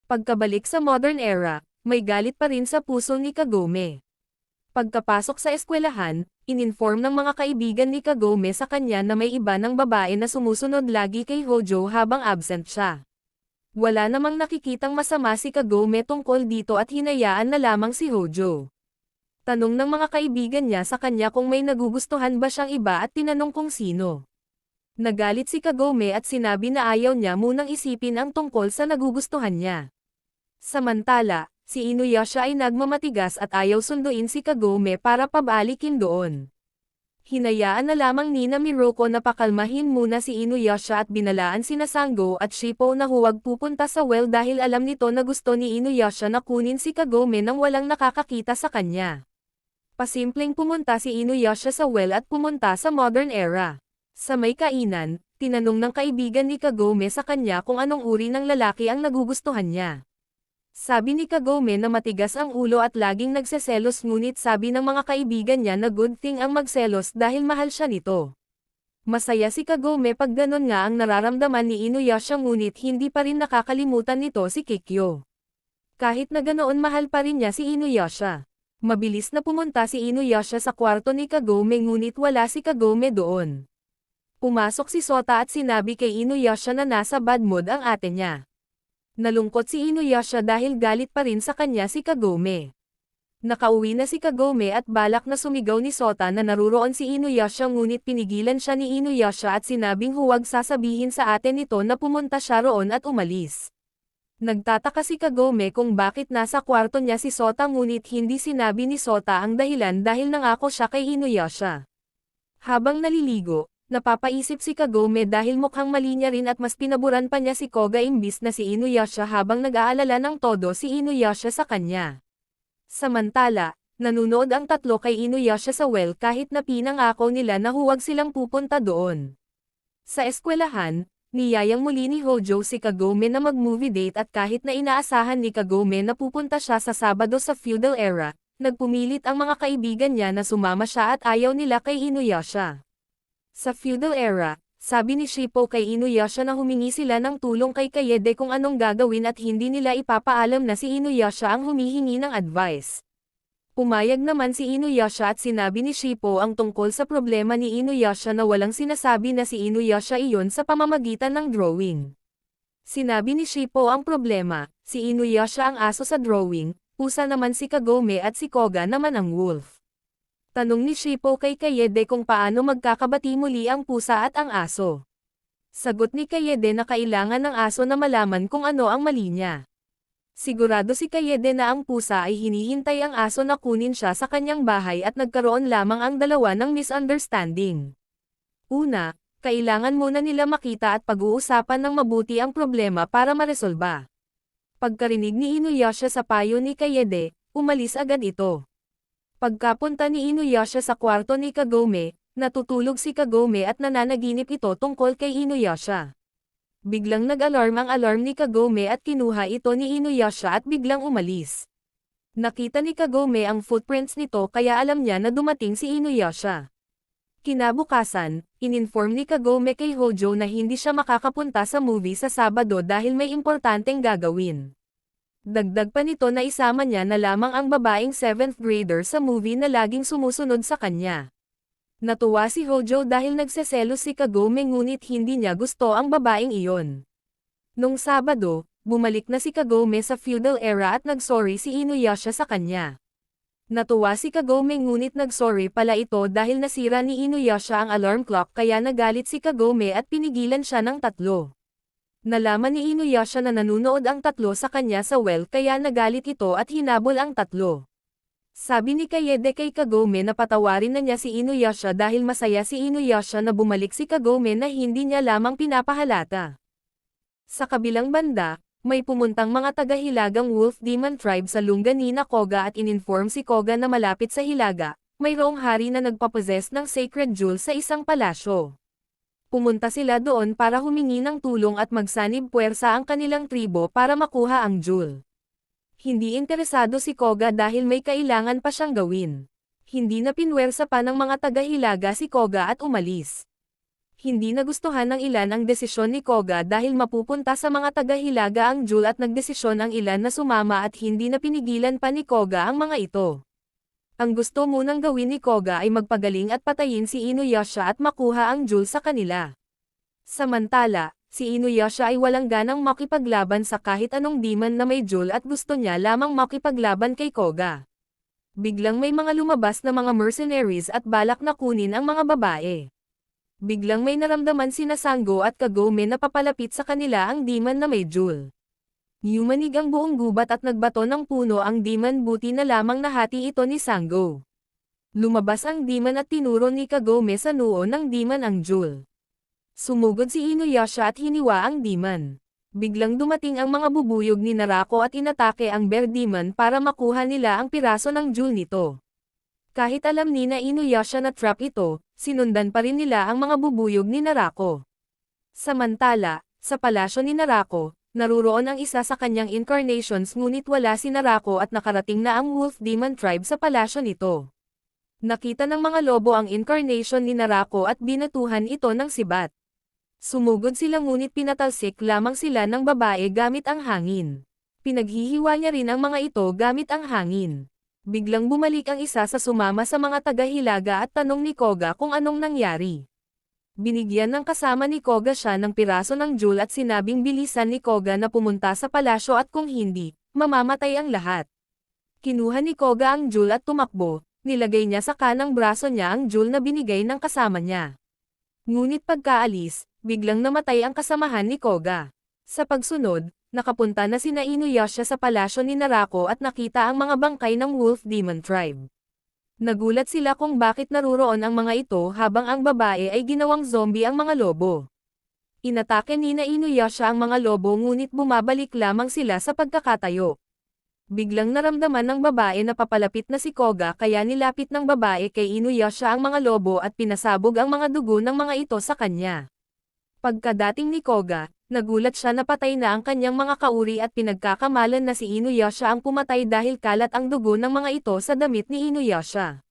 Pagkabalik sa modern era, may galit pa rin sa puso ni Kagome. Pagkapasok sa eskwelahan, ininform ng mga kaibigan ni Kagome sa kanya na may iba ng babae na sumusunod lagi kay Hojo habang absent siya. Wala namang nakikitang masama si Kagome tungkol dito at hinayaan na lamang si Hojo. Tanong ng mga kaibigan niya sa kanya kung may nagugustuhan ba siyang iba at tinanong kung sino. Nagalit si Kagome at sinabi na ayaw niya munang isipin ang tungkol sa nagugustuhan niya. Samantala, si Inuyasha ay nagmamatigas at ayaw sunduin si Kagome para pabalikin doon. Hinayaan na lamang ni Miroko na pakalmahin muna si Inuyasha at binalaan sina Sango at Shippo na huwag pupunta sa well dahil alam nito na gusto ni Inuyasha na kunin si Kagome nang walang nakakakita sa kanya. Pasimpleng pumunta si Inuyasha sa well at pumunta sa modern era. Sa may kainan, tinanong ng kaibigan ni Kagome sa kanya kung anong uri ng lalaki ang nagugustuhan niya. Sabi ni Kagome na matigas ang ulo at laging nagseselos ngunit sabi ng mga kaibigan niya na good thing ang magselos dahil mahal siya nito. Masaya si Kagome pag ganon nga ang nararamdaman ni Inuyasha ngunit hindi pa rin nakakalimutan nito si Kikyo. Kahit na ganoon mahal pa rin niya si Inuyasha. Mabilis na pumunta si Inuyasha sa kwarto ni Kagome ngunit wala si Kagome doon. Pumasok si Sota at sinabi kay Inuyasha na nasa bad mood ang ate niya. Nalungkot si Inuyasha dahil galit pa rin sa kanya si Kagome. Nakauwi na si Kagome at balak na sumigaw ni Sota na naruroon si Inuyasha ngunit pinigilan siya ni Inuyasha at sinabing huwag sasabihin sa ate nito na pumunta siya roon at umalis. Nagtataka si Kagome kung bakit nasa kwarto niya si Sota ngunit hindi sinabi ni Sota ang dahilan dahil nangako siya kay Inuyasha. Habang naliligo, napapaisip si Kagome dahil mukhang mali niya rin at mas pinaburan pa niya si Koga imbis na si Inuyasha habang nag-aalala ng todo si Inuyasha sa kanya. Samantala, nanunood ang tatlo kay Inuyasha sa well kahit na pinangako nila na huwag silang pupunta doon. Sa eskwelahan, niyayang muli ni Hojo si Kagome na mag-movie date at kahit na inaasahan ni Kagome na pupunta siya sa Sabado sa feudal era, nagpumilit ang mga kaibigan niya na sumama siya at ayaw nila kay Inuyasha. Sa feudal era, sabi ni Shippo kay Inuyasha na humingi sila ng tulong kay Kaede kung anong gagawin at hindi nila ipapaalam na si Inuyasha ang humihingi ng advice. Pumayag naman si Inuyasha at sinabi ni Shippo ang tungkol sa problema ni Inuyasha na walang sinasabi na si Inuyasha iyon sa pamamagitan ng drawing. Sinabi ni Shippo ang problema, si Inuyasha ang aso sa drawing, pusa naman si Kagome at si Koga naman ang wolf. Tanong ni Shippo kay Kaede kung paano magkakabati muli ang pusa at ang aso. Sagot ni Kaede na kailangan ng aso na malaman kung ano ang mali niya. Sigurado si Kaede na ang pusa ay hinihintay ang aso na kunin siya sa kanyang bahay at nagkaroon lamang ang dalawa ng misunderstanding. Una, kailangan muna nila makita at pag-uusapan ng mabuti ang problema para maresolba. Pagkarinig ni Inuyasha sa payo ni Kaede, umalis agad ito. Pagkapunta ni Inuyasha sa kwarto ni Kagome, natutulog si Kagome at nananaginip ito tungkol kay Inuyasha. Biglang nag-alarm ang alarm ni Kagome at kinuha ito ni Inuyasha at biglang umalis. Nakita ni Kagome ang footprints nito kaya alam niya na dumating si Inuyasha. Kinabukasan, ininform ni Kagome kay Hojo na hindi siya makakapunta sa movie sa Sabado dahil may importanteng gagawin. Dagdag pa nito na isama niya na lamang ang babaeng 7th grader sa movie na laging sumusunod sa kanya. Natuwa si Hojo dahil nagseselos si Kagome ngunit hindi niya gusto ang babaeng iyon. Nung Sabado, bumalik na si Kagome sa feudal era at nagsorry si Inuyasha sa kanya. Natuwa si Kagome ngunit nagsorry pala ito dahil nasira ni Inuyasha ang alarm clock kaya nagalit si Kagome at pinigilan siya ng tatlo. Nalaman ni Inuyasha na nanunood ang tatlo sa kanya sa well kaya nagalit ito at hinabol ang tatlo. Sabi ni Kaede kay Kagome na patawarin na niya si Inuyasha dahil masaya si Inuyasha na bumalik si Kagome na hindi niya lamang pinapahalata. Sa kabilang banda, may pumuntang mga taga-hilagang Wolf Demon Tribe sa lungga ni Koga at ininform si Koga na malapit sa hilaga, mayroong hari na nagpapossess ng sacred jewel sa isang palasyo. Pumunta sila doon para humingi ng tulong at magsanib puwersa ang kanilang tribo para makuha ang jewel. Hindi interesado si Koga dahil may kailangan pa siyang gawin. Hindi na pinwersa pa ng mga taga-hilaga si Koga at umalis. Hindi nagustuhan ng ilan ang desisyon ni Koga dahil mapupunta sa mga taga-Hilaga ang Jewel at nagdesisyon ang ilan na sumama at hindi na pinigilan pa ni Koga ang mga ito. Ang gusto munang gawin ni Koga ay magpagaling at patayin si Inuyasha at makuha ang Jewel sa kanila. Samantala, si Inuyasha ay walang ganang makipaglaban sa kahit anong demon na may Jewel at gusto niya lamang makipaglaban kay Koga. Biglang may mga lumabas na mga mercenaries at balak na kunin ang mga babae. Biglang may naramdaman sina Sango at Kagome na papalapit sa kanila ang demon na may Jewel. Yumanig ang buong gubat at nagbato ng puno ang demon, buti na lamang nahati ito ni Sango. Lumabas ang demon at tinuro ni Kagome sa noo ng demon ang Jewel. Sumugod si Inuyasha at hiniwa ang demon. Biglang dumating ang mga bubuyog ni Narako at inatake ang bear demon para makuha nila ang piraso ng Jewel nito. Kahit alam ni na Inuyasha na trap ito, sinundan pa rin nila ang mga bubuyog ni Narako. Samantala, sa palasyo ni Narako, naruroon ang isa sa kanyang incarnations ngunit wala si Narako at nakarating na ang Wolf Demon Tribe sa palasyo nito. Nakita ng mga lobo ang incarnation ni Narako at binatuhan ito ng sibat. Sumugod sila ngunit pinatalsik lamang sila ng babae gamit ang hangin. Pinaghihiwa niya rin ang mga ito gamit ang hangin. Biglang bumalik ang isa sa sumama sa mga taga-Hilaga at tanong ni Koga kung anong nangyari. Binigyan ng kasama ni Koga siya ng piraso ng Jewel at sinabing bilisan ni Koga na pumunta sa palasyo at kung hindi, mamamatay ang lahat. Kinuha ni Koga ang Jewel at tumakbo, nilagay niya sa kanang braso niya ang Jewel na binigay ng kasama niya. Ngunit pagkaalis, biglang namatay ang kasamahan ni Koga. Sa pagsunod, nakapunta na sina Inuyasha sa palasyo ni Narako at nakita ang mga bangkay ng Wolf Demon Tribe. Nagulat sila kung bakit naruroon ang mga ito habang ang babae ay ginawang zombie ang mga lobo. Inatake ni Inuyasha ang mga lobo ngunit bumabalik lamang sila sa pagkakatayo. Biglang naramdaman ng babae na papalapit na si Koga kaya nilapit ng babae kay Inuyasha ang mga lobo at pinasabog ang mga dugo ng mga ito sa kanya. Pagkadating ni Koga, nagulat siya na patay na ang kanyang mga kauri at pinagkakamalan na si Inuyasha ang pumatay dahil kalat ang dugo ng mga ito sa damit ni Inuyasha.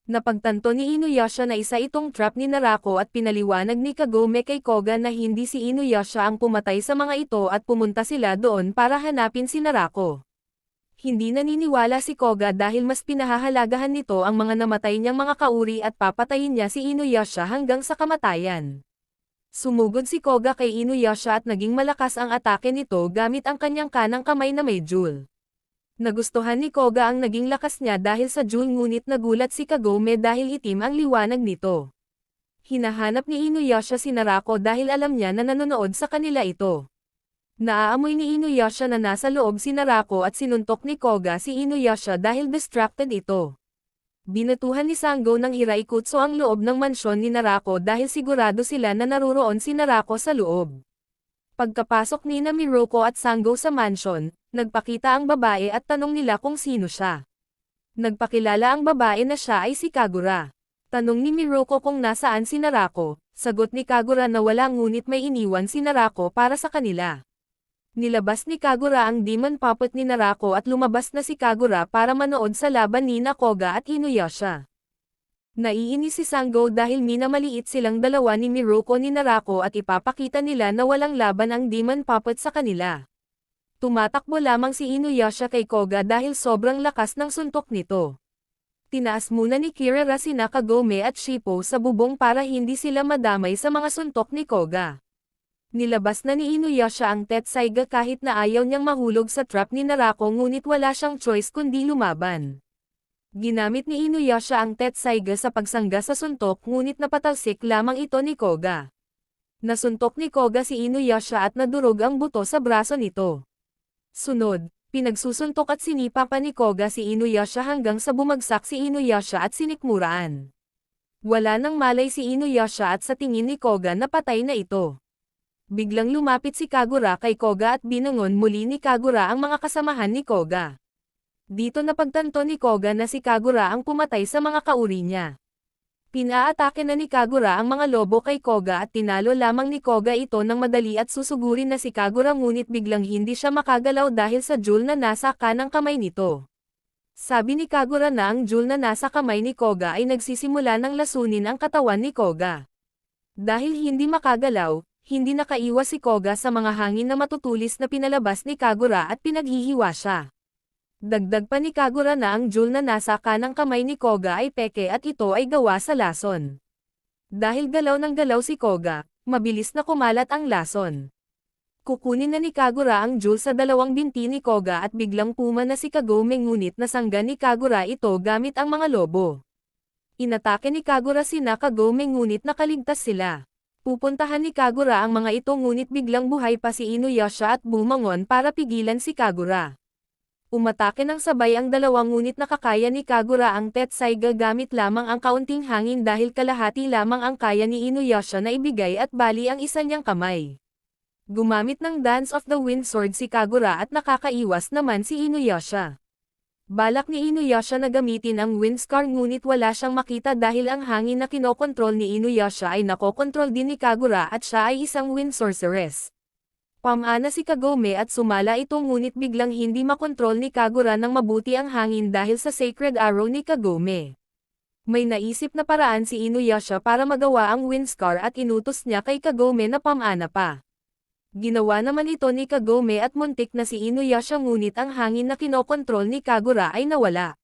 Napagtanto ni Inuyasha na isa itong trap ni Narako at pinaliwanag ni Kagome kay Koga na hindi si Inuyasha ang pumatay sa mga ito at pumunta sila doon para hanapin si Narako. Hindi naniniwala si Koga dahil mas pinahahalagahan nito ang mga namatay niyang mga kauri at papatayin niya si Inuyasha hanggang sa kamatayan. Sumugod si Koga kay Inuyasha at naging malakas ang atake nito gamit ang kanyang kanang kamay na may Jewel. Nagustuhan ni Koga ang naging lakas niya dahil sa Jewel ngunit nagulat si Kagome dahil itim ang liwanag nito. Hinahanap ni Inuyasha si Narako dahil alam niya na nanonood sa kanila ito. Naaamoy ni Inuyasha na nasa loob si Narako at sinuntok ni Koga si Inuyasha dahil distracted ito. Binatuhan ni Sango ng Hiraikutsu ang loob ng mansyon ni Narako dahil sigurado sila na naruroon si Narako sa loob. Pagkapasok ni Miroko at Sango sa mansyon, nagpakita ang babae at tanong nila kung sino siya. Nagpakilala ang babae na siya ay si Kagura. Tanong ni Miroko kung nasaan si Narako, sagot ni Kagura na wala ngunit may iniwan si Narako para sa kanila. Nilabas ni Kagura ang demon puppet ni Narako at lumabas na si Kagura para manood sa laban ni Koga at Inuyasha. Naiinis si Sango dahil minamaliit silang dalawa ni Miroko ni Narako at ipapakita nila na walang laban ang demon puppet sa kanila. Tumatakbo lamang si Inuyasha kay Koga dahil sobrang lakas ng suntok nito. Tinaas muna ni Kirara sina Kagome at Shippo sa bubong para hindi sila madamay sa mga suntok ni Koga. Nilabas na ni Inuyasha ang Tetsaiga kahit na ayaw niyang mahulog sa trap ni Narako ngunit wala siyang choice kundi lumaban. Ginamit ni Inuyasha ang Tetsaiga sa pagsangga sa suntok ngunit napatalsik lamang ito ni Koga. Nasuntok ni Koga si Inuyasha at nadurog ang buto sa braso nito. Sunod, pinagsusuntok at sinipa pa ni Koga si Inuyasha hanggang sa bumagsak si Inuyasha at sinikmuraan. Wala nang malay si Inuyasha at sa tingin ni Koga na patay na ito. Biglang lumapit si Kagura kay Koga at binangon muli ni Kagura ang mga kasamahan ni Koga. Dito napagtanto ni Koga na si Kagura ang pumatay sa mga kauri niya. Pinaatake na ni Kagura ang mga lobo kay Koga at tinalo lamang ni Koga ito ng madali at susugurin na si Kagura ngunit biglang hindi siya makagalaw dahil sa jewel na nasa kanang kamay nito. Sabi ni Kagura na ang jewel na nasa kamay ni Koga ay nagsisimula ng lasunin ang katawan ni Koga. Dahil hindi makagalaw, hindi nakaiwas si Koga sa mga hangin na matutulis na pinalabas ni Kagura at pinaghihiwa siya. Dagdag pa ni Kagura na ang jewel na nasa kanang kamay ni Koga ay peke at ito ay gawa sa lason. Dahil galaw ng galaw si Koga, mabilis na kumalat ang lason. Kukunin na ni Kagura ang jewel sa dalawang binti ni Koga at biglang puma na si Kagome ngunit nasangga ni Kagura ito gamit ang mga lobo. Inatake ni Kagura sina Kagome ngunit nakaligtas sila. Pupuntahan ni Kagura ang mga ito ngunit biglang buhay pa si Inuyasha at bumangon para pigilan si Kagura. Umatake ng sabay ang dalawang ngunit nakakaya ni Kagura ang Tetsaiga gamit lamang ang kaunting hangin dahil kalahati lamang ang kaya ni Inuyasha na ibigay at bali ang isa niyang kamay. Gumamit ng Dance of the Wind Sword si Kagura at nakakaiwas naman si Inuyasha. Balak ni Inuyasha na gamitin ang Wind Scar ngunit wala siyang makita dahil ang hangin na kinokontrol ni Inuyasha ay nakokontrol din ni Kagura at siya ay isang Wind Sorceress. Pamana si Kagome at sumala ito ngunit biglang hindi makontrol ni Kagura ng mabuti ang hangin dahil sa Sacred Arrow ni Kagome. May naisip na paraan si Inuyasha para magawa ang Wind Scar at inutos niya kay Kagome na pamana pa. Ginawa naman ito ni Kagome at muntik na si Inuyasha ngunit ang hangin na kinokontrol ni Kagura ay nawala.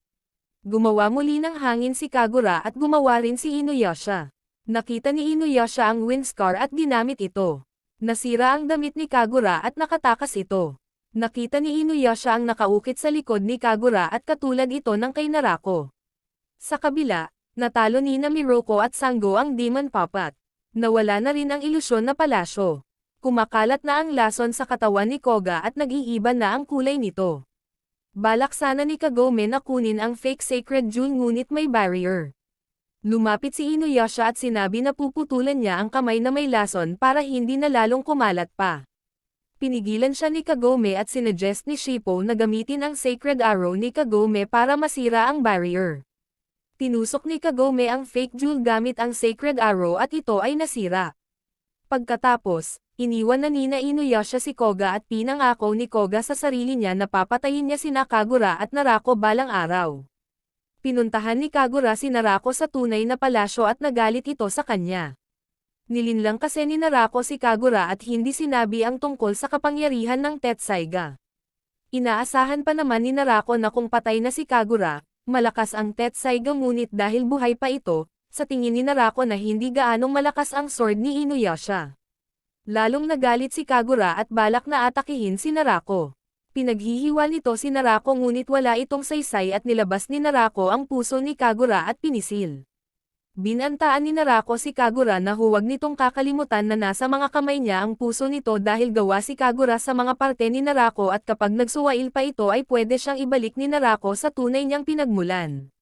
Gumawa muli ng hangin si Kagura at gumawa rin si Inuyasha. Nakita ni Inuyasha ang Wind Scar at ginamit ito. Nasira ang damit ni Kagura at nakatakas ito. Nakita ni Inuyasha ang nakaukit sa likod ni Kagura at katulad ito ng kay Narako. Sa kabila, natalo ni Miroko at Sango ang Demon Puppet. Nawala na rin ang ilusyon na palasyo. Kumakalat na ang lason sa katawan ni Koga at nag-iiba na ang kulay nito. Balak sana ni Kagome na kunin ang fake sacred jewel ngunit may barrier. Lumapit si Inuyasha at sinabi na puputulan niya ang kamay na may lason para hindi na lalong kumalat pa. Pinigilan siya ni Kagome at sinuggest ni Shippo na gamitin ang sacred arrow ni Kagome para masira ang barrier. Tinusok ni Kagome ang fake jewel gamit ang sacred arrow at ito ay nasira. Pagkatapos, iniwan na ni Inuyasha si Koga at pinangako ni Koga sa sarili niya na papatayin niya sina Kagura at Narako balang araw. Pinuntahan ni Kagura si Narako sa tunay na palasyo at nagalit ito sa kanya. Nilinlang kasi ni Narako si Kagura at hindi sinabi ang tungkol sa kapangyarihan ng Tetsaiga. Inaasahan pa naman ni Narako na kung patay na si Kagura, malakas ang Tetsaiga ngunit dahil buhay pa ito, sa tingin ni Narako na hindi gaanong malakas ang sword ni Inuyasha. Lalong nagalit si Kagura at balak na atakihin si Narako. Pinaghihiwa nito si Narako ngunit wala itong saysay at nilabas ni Narako ang puso ni Kagura at pinisil. Binantaan ni Narako si Kagura na huwag nitong kakalimutan na nasa mga kamay niya ang puso nito dahil gawa si Kagura sa mga parte ni Narako at kapag nagsuwail pa ito ay pwede siyang ibalik ni Narako sa tunay niyang pinagmulan.